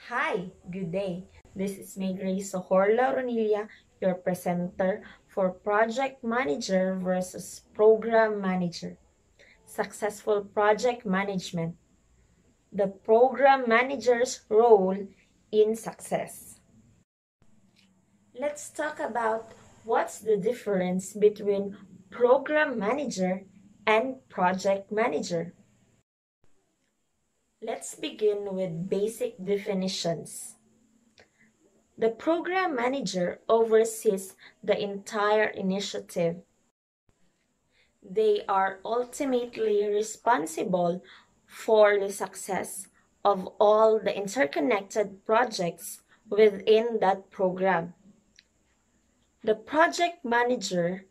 Hi, good day. This is LAURONILLA, your presenter for Project Manager versus Program Manager. Successful Project Management. The Program Manager's role in success. Let's talk about what's the difference between Program Manager and Project Manager. Let's begin with basic definitions. The program manager oversees the entire initiative. They are ultimately responsible for the success of all the interconnected projects within that program. The project manager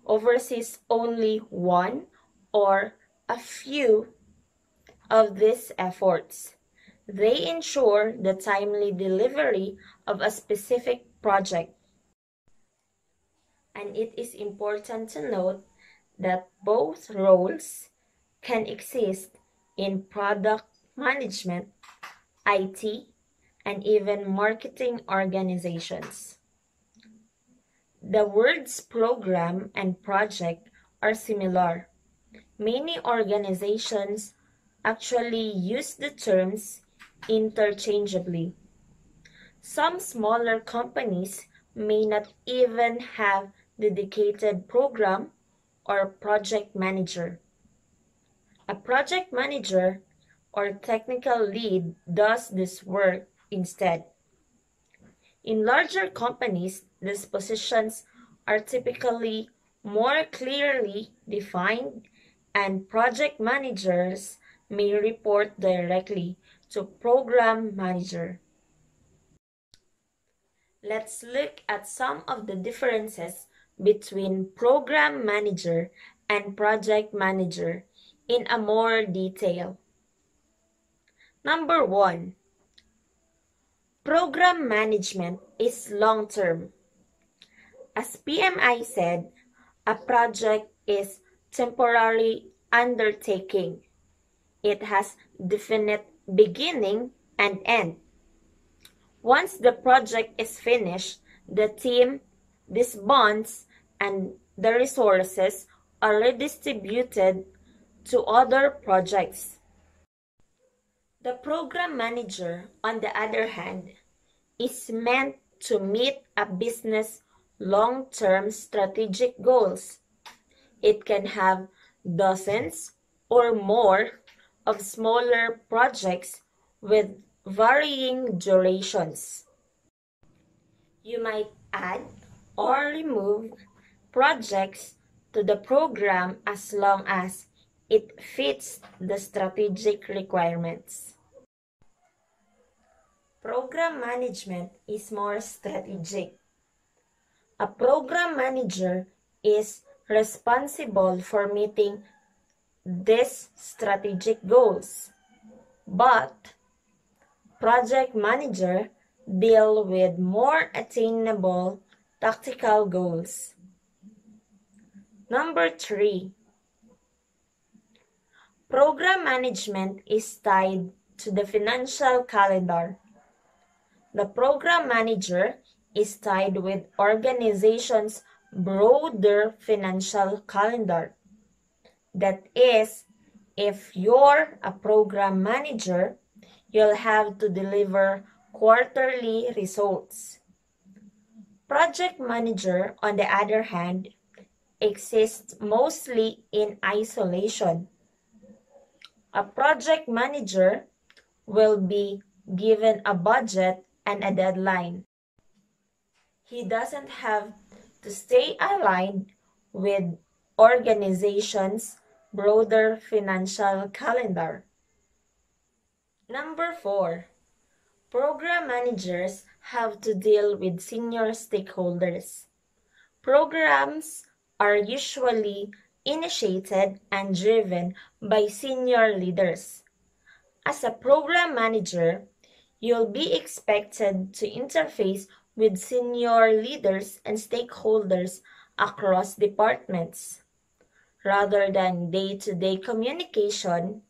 oversees only one or a few of these efforts. They ensure the timely delivery of a specific project. And it is important to note that both roles can exist in product management, IT, and even marketing organizations. The words program and project are similar. Many organizations actually use the terms interchangeably. Some smaller companies may not even have dedicated program or project manager. A project manager or technical lead does this work instead. In larger companies, these positions are typically more clearly defined, and project managers may report directly to program manager. Let's look at some of the differences between program manager and project manager in a more detail. Number 1. Program management is long-term. As PMI said, a project is temporary undertaking. It has definite beginning and end. Once the project is finished, the team disbands and the resources are redistributed to other projects. The program manager, on the other hand, is meant to meet a business long-term strategic goals. It can have dozens or more of smaller projects with varying durations. You might add or remove projects to the program as long as it fits the strategic requirements. Program management is more strategic. A program manager is responsible for meeting these strategic goals, but project manager deal with more attainable tactical goals. Number 3. Program management is tied to the financial calendar. The program manager is tied with organization's broader financial calendar. That is, if you're a program manager, you'll have to deliver quarterly results. Project manager, on the other hand, exists mostly in isolation. A project manager will be given a budget and a deadline. He doesn't have to stay aligned with organization's broader financial calendar. Number 4. Program managers have to deal with senior stakeholders. Programs are usually initiated and driven by senior leaders. As a program manager, you'll be expected to interface with senior leaders and stakeholders across departments. Rather than day-to-day communication,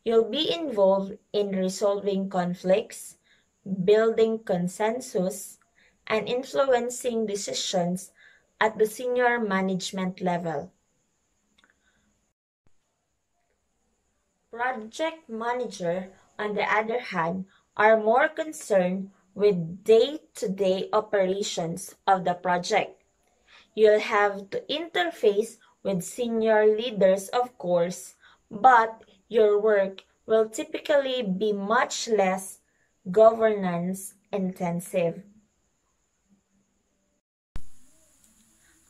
you'll be involved in resolving conflicts, building consensus, and influencing decisions at the senior management level. Project manager, on the other hand, are more concerned with day-to-day operations of the project. You'll have to interface with senior leaders, of course, but your work will typically be much less governance intensive.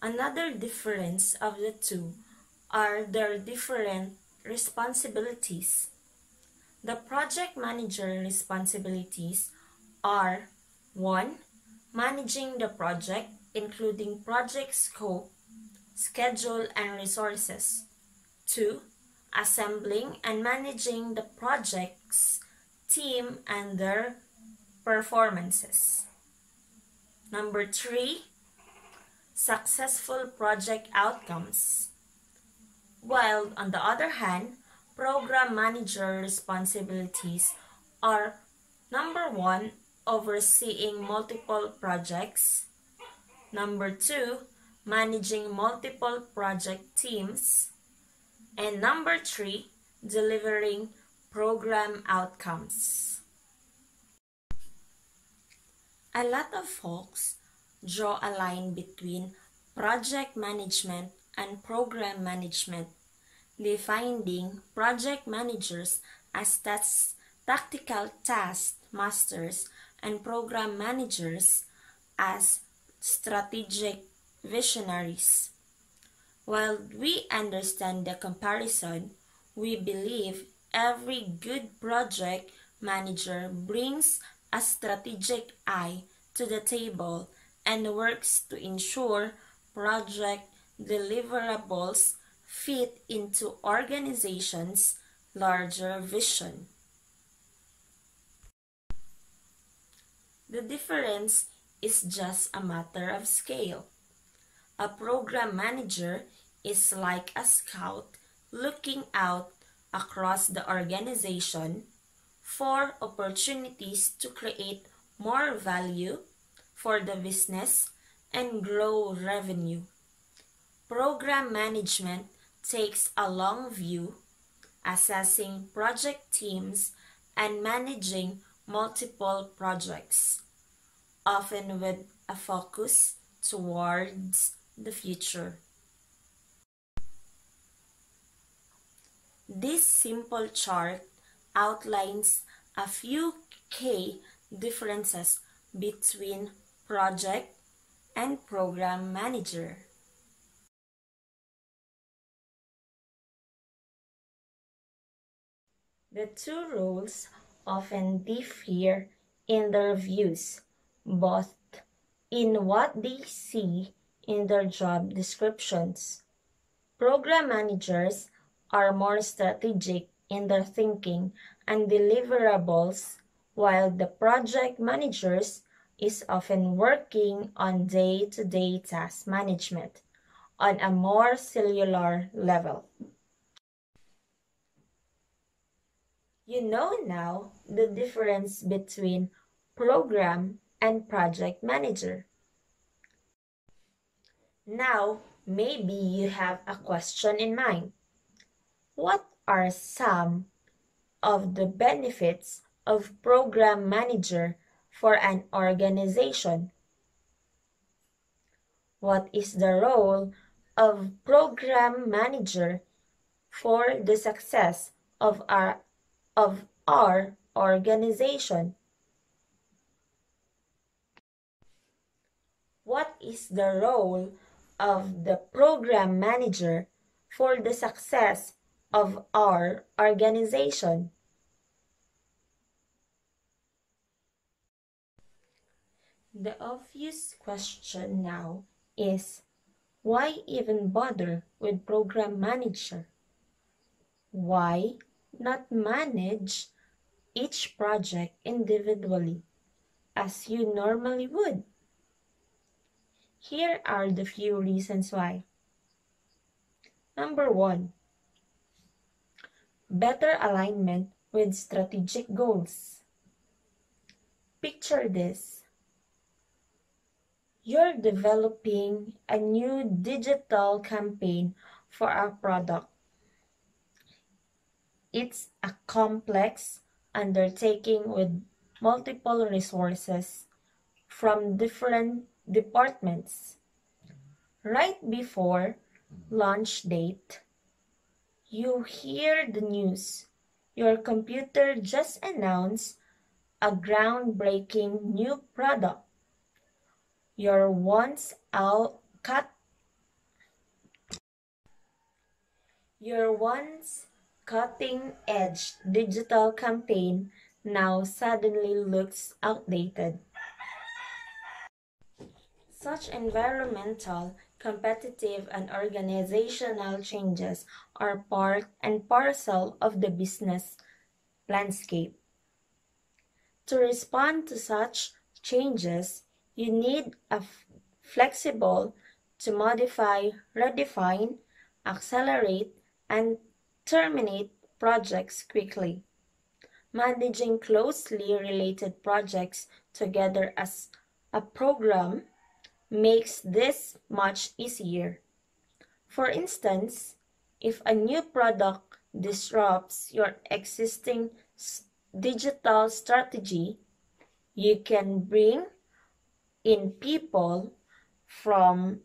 Another difference of the two are their different responsibilities. The project manager responsibilities are 1. Managing the project, including project scope, schedule, and resources. 2. Assembling and managing the project's team and their performances. Number 3. Successful project outcomes. While on the other hand, program manager responsibilities are number 1, overseeing multiple projects. Number 2, managing multiple project teams. And number 3, delivering program outcomes. A lot of folks draw a line between project management and program management, defining project managers as tactical task masters and program managers as strategic visionaries. While we understand the comparison, we believe every good project manager brings a strategic eye to the table and works to ensure project deliverables fit into organizations' larger vision. The difference is just a matter of scale. A program manager is like a scout looking out across the organization for opportunities to create more value for the business and grow revenue. Program management takes a long view, assessing project teams and managing multiple projects, often with a focus towards the future. This simple chart outlines a few key differences between project and program manager. The two roles often differ in their views, both in what they see in their job descriptions. Program managers are more strategic in their thinking and deliverables, while the project managers is often working on day-to-day task management on a more cellular level. You know now the difference between program and project manager. Now, maybe you have a question in mind. What are some of the benefits of program manager for an organization? What is the role of program manager for the success of our organization? What is the role of the program manager for the success of our organization? The obvious question now is, why even bother with program manager? Why not manage each project individually as you normally would? Here are the few reasons why. Number 1, better alignment with strategic goals. Picture this. You're developing a new digital campaign for a product. It's a complex undertaking with multiple resources from different departments. Right before launch date, you hear the news. Your computer just announced a groundbreaking new product. Your once cutting-edge digital campaign now suddenly looks outdated. Such environmental, competitive, and organizational changes are part and parcel of the business landscape. To respond to such changes, you need a flexible to modify, redefine, accelerate, and terminate projects quickly. Managing closely related projects together as a program makes this much easier. For instance, if a new product disrupts your existing digital strategy, you can bring in people from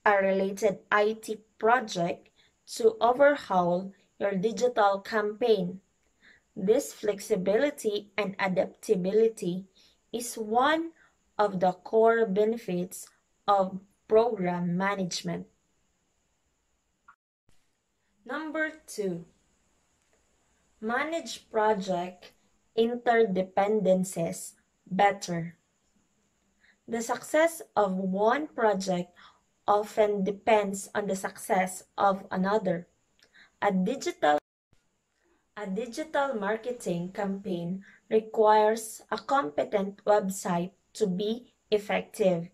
a related IT project to overhaul your digital campaign. This flexibility and adaptability is one of the core benefits of program management. Number 2. Manage project interdependences better. The success of one project often depends on the success of another. A digital marketing campaign requires a competent website to be effective.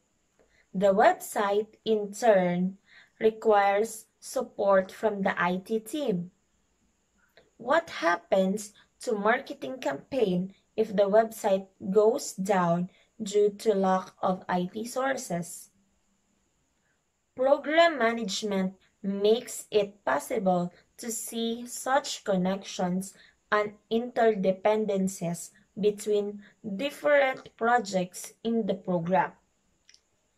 The website, in turn, requires support from the IT team. What happens to marketing campaign if the website goes down due to lack of IT sources? Program management makes it possible to see such connections and interdependencies between different projects in the program.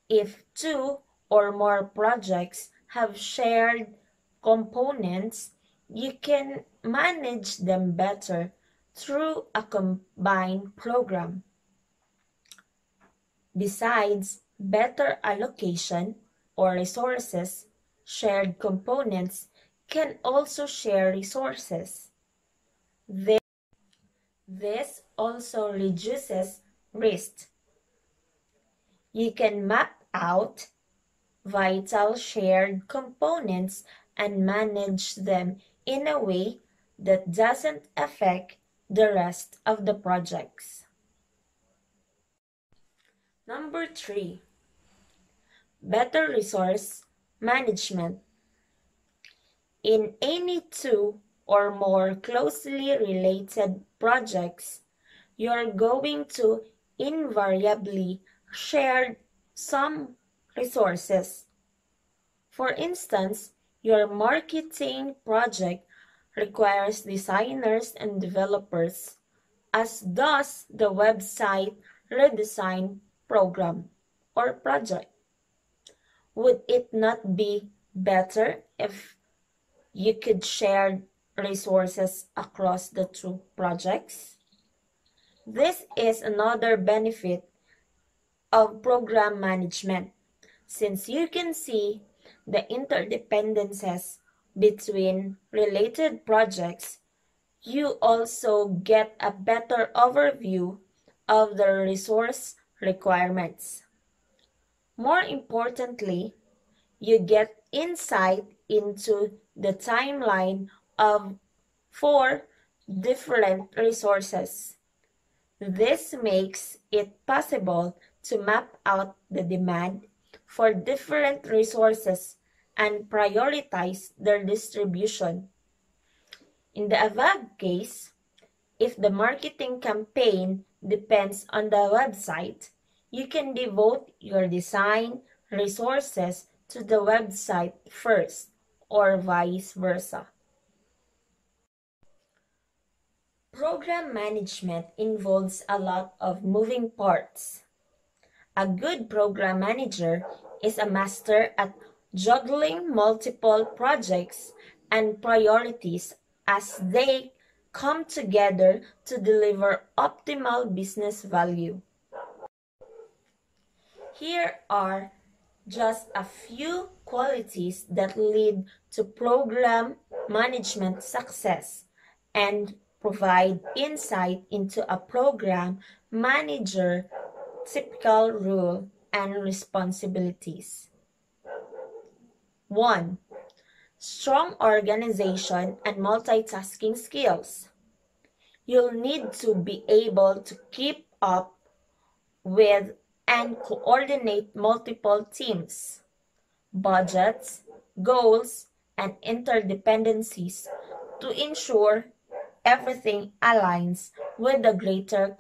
If 2 or more projects have shared components, you can manage them better through a combined program. Besides better allocation or resources, shared components can also share resources. This also reduces risk. You can map out vital shared components and manage them in a way that doesn't affect the rest of the projects. Number 3. Better resource management. In any 2 or more closely related projects, you're going to invariably share some resources. For instance, your marketing project requires designers and developers, as does the website redesign program or project. Would it not be better if you could share resources across the 2 projects? This is another benefit of program management, since you can see the interdependencies between related projects. You also get a better overview of the resource requirements. More importantly, you get insight into the timeline of 4 different resources. This makes it possible to map out the demand for different resources and prioritize their distribution. In the above case, if the marketing campaign depends on the website, you can devote your design resources to the website first, or vice versa. Program management involves a lot of moving parts. A good program manager is a master at juggling multiple projects and priorities as they come together to deliver optimal business value. Here are just a few qualities that lead to program management success and provide insight into a program manager typical role and responsibilities. 1. Strong organization and multitasking skills. You'll need to be able to keep up with and coordinate multiple teams, budgets, goals, and interdependencies to ensure everything aligns with the greater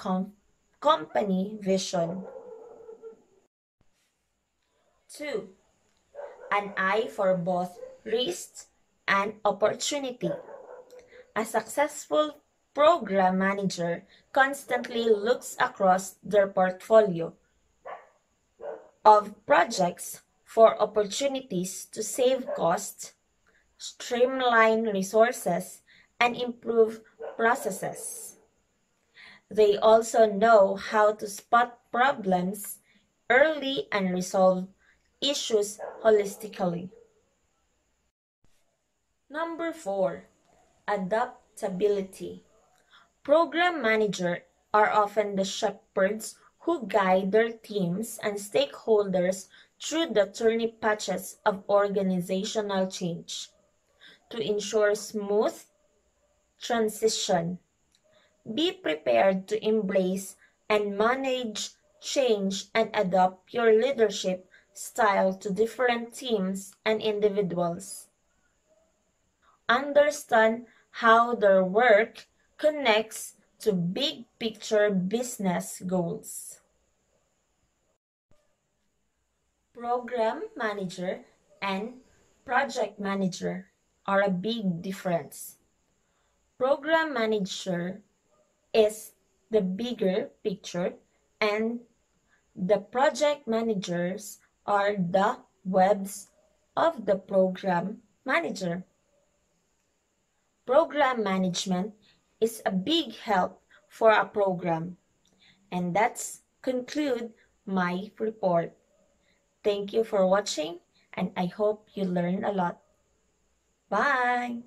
company vision. 2. An eye for both risks and opportunity. A successful program manager constantly looks across their portfolio of projects for opportunities to save costs, streamline resources, and improve processes. They also know how to spot problems early and resolve issues holistically. Number 4. Adaptability. Program managers are often the shepherds who guide their teams and stakeholders through the turny patches of organizational change to ensure smooth transition. Be prepared to embrace and manage change and adapt your leadership style to different teams and individuals. Understand how their work connects to big picture business goals. Program manager and project manager are a big difference. Program manager is the bigger picture and the project managers are the webs of the program manager. Program management is a big help for a program. And that's conclude my report. Thank you for watching and I hope you learned a lot. Bye!